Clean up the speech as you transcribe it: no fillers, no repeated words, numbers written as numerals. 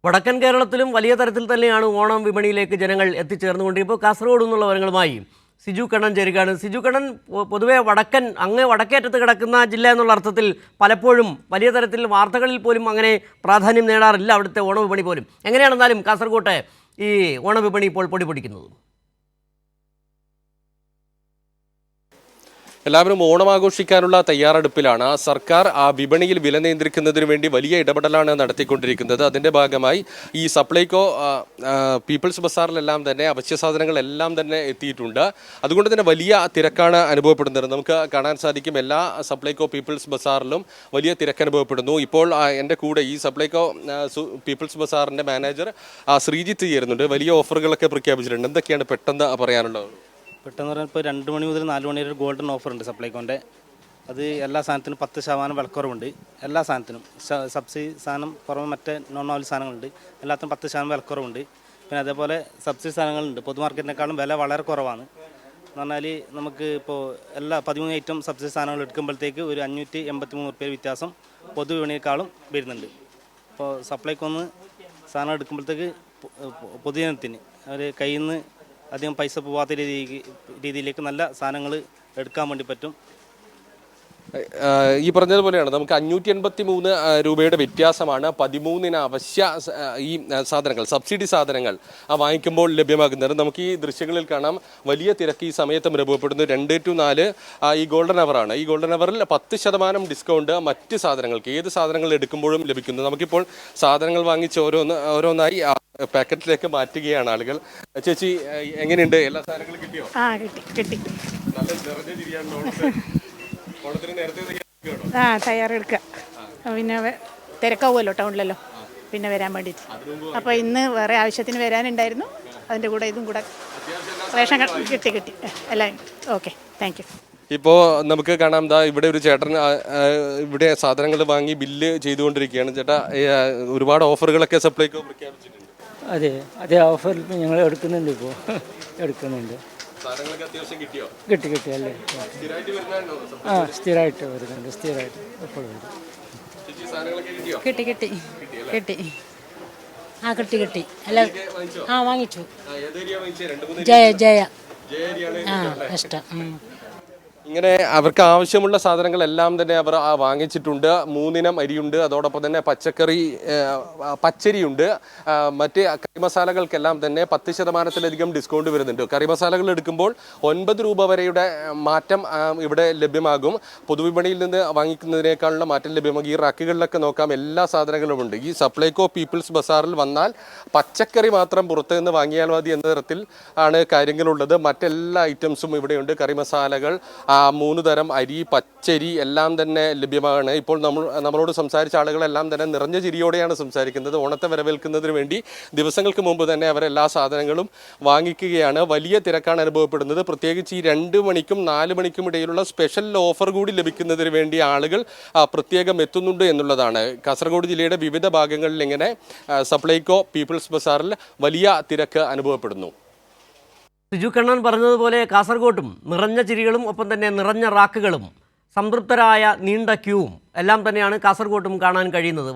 വടക്കൻ കേരളത്തിലും വലിയ തരത്തിൽ തന്നെയാണ് ഓണം വിപണിയിലേക്ക് ജനങ്ങൾ എത്തിച്ചേർന്നുകൊണ്ടിരിപ്പോൾ കാസർഗോഡ് നിന്നുള്ള വിവരങ്ങളുമായി സിജു കണ്ണൻ ചേരുകയാണ്. സിജു കണ്ണൻ, പൊതുവെ അങ്ങ് വടക്കേറ്റത്ത് കിടക്കുന്ന ജില്ല എന്നുള്ള അർത്ഥത്തിൽ പലപ്പോഴും വലിയ തരത്തിൽ വാർത്തകളിൽ പോലും അങ്ങനെ പ്രാധാന്യം നേടാറില്ല അവിടുത്തെ ഓണവിപണി പോലും. എങ്ങനെയാണെന്നാലും കാസർഗോട്ടെ ഈ ഓണവിപണി ഇപ്പോൾ പൊടിപൊടിക്കുന്നത്? എല്ലാവരും ഓണം ആഘോഷിക്കാനുള്ള തയ്യാറെടുപ്പിലാണ്. സർക്കാർ ആ വിപണിയിൽ വില നിയന്ത്രിക്കുന്നതിന് വേണ്ടി വലിയ ഇടപെടലാണ് നടത്തിക്കൊണ്ടിരിക്കുന്നത്. അതിൻ്റെ ഭാഗമായി ഈ സപ്ലൈകോ പീപ്പിൾസ് ബസാറിലെല്ലാം തന്നെ അവശ്യ സാധനങ്ങളെല്ലാം തന്നെ എത്തിയിട്ടുണ്ട്. അതുകൊണ്ട് തന്നെ വലിയ തിരക്കാണ് അനുഭവപ്പെടുന്നത്. നമുക്ക് കാണാൻ സാധിക്കും എല്ലാ സപ്ലൈകോ പീപ്പിൾസ് ബസാറിലും വലിയ തിരക്ക് അനുഭവപ്പെടുന്നു. ഇപ്പോൾ എൻ്റെ കൂടെ ഈ സപ്ലൈകോ പീപ്പിൾസ് ബസാറിൻ്റെ മാനേജർ ശ്രീജിത്ത് ചേരുന്നുണ്ട്. വലിയ ഓഫറുകളൊക്കെ പ്രഖ്യാപിച്ചിട്ടുണ്ട്. എന്തൊക്കെയാണ് പെട്ടെന്ന് പറയാനുള്ളത്? പെട്ടെന്ന് പറഞ്ഞാൽ ഇപ്പോൾ 2 മണി മുതൽ 4 മണി വരെ ഒരു ഗോൾഡൻ ഓഫർ ഉണ്ട് സപ്ലൈകോൻ്റെ. അത് എല്ലാ സാധനത്തിനും 10% വിലക്കുറവുണ്ട്. എല്ലാ സാധനത്തിനും സബ്സിഡി സാധനം പുറമെ മറ്റേ നോൺ ഓയിൽ സാധനങ്ങളുണ്ട്. എല്ലാത്തിനും 10% വിലക്കുറവുണ്ട്. പിന്നെ അതേപോലെ സബ്സിഡി സാധനങ്ങളുണ്ട്. പൊതുമാർക്കറ്റിനേക്കാളും വില വളരെ കുറവാണ്. എന്ന് പറഞ്ഞാൽ നമുക്ക് ഇപ്പോൾ എല്ലാ 13 ഐറ്റം സബ്സിഡി സാധനങ്ങൾ എടുക്കുമ്പോഴത്തേക്ക് ഒരു 583 രൂപ വ്യത്യാസം പൊതുവിപണിയേക്കാളും വരുന്നുണ്ട്. ഇപ്പോൾ സപ്ലൈകോന്ന് സാധനം എടുക്കുമ്പോഴത്തേക്ക് പൊതുജനത്തിന് അവർ കയ്യിൽ നിന്ന് അധികം പൈസ പോവാത്ത രീതിയിലേക്ക് നല്ല സാധനങ്ങൾ എടുക്കാൻ വേണ്ടി പറ്റും. ഈ പറഞ്ഞതുപോലെയാണ് നമുക്ക് 583 രൂപയുടെ വ്യത്യാസമാണ് 13 അവശ്യ ഈ സാധനങ്ങൾ, സബ്സിഡി സാധനങ്ങൾ വാങ്ങിക്കുമ്പോൾ ലഭ്യമാകുന്നത്. നമുക്ക് ഈ ദൃശ്യങ്ങളിൽ കാണാം വലിയ തിരക്ക് ഈ സമയത്തും അനുഭവപ്പെടുന്നു. 2 to 4 ഈ ഗോൾഡൻ അവറാണ്. ഈ ഗോൾഡൻ അവറിൽ 10% ഡിസ്കൗണ്ട് മറ്റ് സാധനങ്ങൾക്ക് ഏത് സാധനങ്ങൾ എടുക്കുമ്പോഴും ലഭിക്കുന്നു. നമുക്കിപ്പോൾ സാധനങ്ങൾ വാങ്ങിച്ച് ഓരോന്നായി പാക്കറ്റിലേക്ക് മാറ്റുകയാണ് ആളുകൾ. ചേച്ചി, എങ്ങനെയുണ്ട്? എല്ലാ സാധനങ്ങളും കിട്ടിയോ? കിട്ടി. നല്ല നിറഞ്ഞ ചിരിയാണ്. ഓണത്തിന് നേരത്തെ തയ്യാറെടുക്കുക. പിന്നെ തിരക്കാവുമല്ലോ ടൗണിലല്ലോ, പിന്നെ വരാൻ വേണ്ടിയിട്ട്. അപ്പോൾ ഇന്ന് വേറെ ആവശ്യത്തിന് വരാനുണ്ടായിരുന്നു. അതിൻ്റെ കൂടെ ഇതും കൂടെ റേഷൻ കിട്ടി എല്ലാം. Okay, thank you. ഇപ്പോൾ നമുക്ക് കാണാം, ഇവിടെ ഒരു ചേട്ടൻ ഇവിടെ സാധനങ്ങൾ വാങ്ങി ബില്ല് ചെയ്തുകൊണ്ടിരിക്കുകയാണ്. ചേട്ടാ, ഒരുപാട് ഓഫറുകളൊക്കെ സപ്ലൈകോ പ്രഖ്യാപിച്ചിട്ടുണ്ട്. അതെ ഓഫറിൽ ഞങ്ങൾ എടുക്കുന്നുണ്ട്. ഇപ്പോൾ എടുക്കുന്നുണ്ട്. കിട്ടി അല്ലേ? സ്ഥിരമായിട്ട് വരുന്നുണ്ട്. സ്ഥിരമായിട്ട് എപ്പോഴും വരും. കിട്ടി എല്ലാം വാങ്ങിച്ചു. ജയ ഇഷ്ടം. ഇങ്ങനെ അവർക്ക് ആവശ്യമുള്ള സാധനങ്ങളെല്ലാം തന്നെ അവർ വാങ്ങിച്ചിട്ടുണ്ട്. 3 ഇനം അരിയുണ്ട്, അതോടൊപ്പം തന്നെ പച്ചരിയുണ്ട്. മറ്റ് കറി മസാലകൾക്കെല്ലാം തന്നെ 10%-ലധികം ഡിസ്കൗണ്ട് വരുന്നുണ്ട്. കറി മസാലകൾ എടുക്കുമ്പോൾ 9 രൂപ വരെയുടെ മാറ്റം ഇവിടെ ലഭ്യമാകും. പൊതുവിപണിയിൽ നിന്ന് വാങ്ങിക്കുന്നതിനേക്കാളുള്ള മാറ്റം ലഭ്യമാകും. ഈ റാക്കുകളിലൊക്കെ നോക്കാം, എല്ലാ സാധനങ്ങളുമുണ്ട്. ഈ സപ്ലൈകോ പീപ്പിൾസ് ബസാറിൽ വന്നാൽ പച്ചക്കറി മാത്രം പുറത്തു നിന്ന് വാങ്ങിയാൽ മതി എന്ന തരത്തിൽ ആണ് കാര്യങ്ങളുള്ളത്. മറ്റെല്ലാ ഐറ്റംസും ഇവിടെയുണ്ട്. കറി മസാലകൾ, 3 തരം അരി, പച്ചരി എല്ലാം തന്നെ ലഭ്യമാണ്. ഇപ്പോൾ നമ്മളോട് സംസാരിച്ച ആളുകളെല്ലാം തന്നെ നിറഞ്ഞ ചിരിയോടെയാണ് സംസാരിക്കുന്നത്. ഓണത്തെ വരവേൽക്കുന്നതിന് വേണ്ടി ദിവസങ്ങൾക്ക് മുമ്പ് തന്നെ അവരെല്ലാ സാധനങ്ങളും വാങ്ങിക്കുകയാണ്. വലിയ തിരക്കാണ് അനുഭവപ്പെടുന്നത്. പ്രത്യേകിച്ച് ഈ 2 മണിക്കും 4 മണിക്കും ഇടയിലുള്ള സ്പെഷ്യൽ ഓഫർ കൂടി ലഭിക്കുന്നതിന് വേണ്ടി ആളുകൾ പ്രത്യേകം എത്തുന്നുണ്ട് എന്നുള്ളതാണ്. കാസർഗോഡ് ജില്ലയുടെ വിവിധ ഭാഗങ്ങളിൽ ഇങ്ങനെ സപ്ലൈകോ പീപ്പിൾസ് ബസാറിൽ വലിയ തിരക്ക് അനുഭവപ്പെടുന്നു. സിജു കണ്ണൻ പറഞ്ഞതുപോലെ കാസർഗോട്ടും നിറഞ്ഞ ചിരികളും ഒപ്പം തന്നെ നിറഞ്ഞ റാക്കുകളും സംതൃപ്തരായ നീണ്ട ക്യൂവും എല്ലാം തന്നെയാണ് കാസർഗോട്ടും കാണാൻ കഴിയുന്നത്.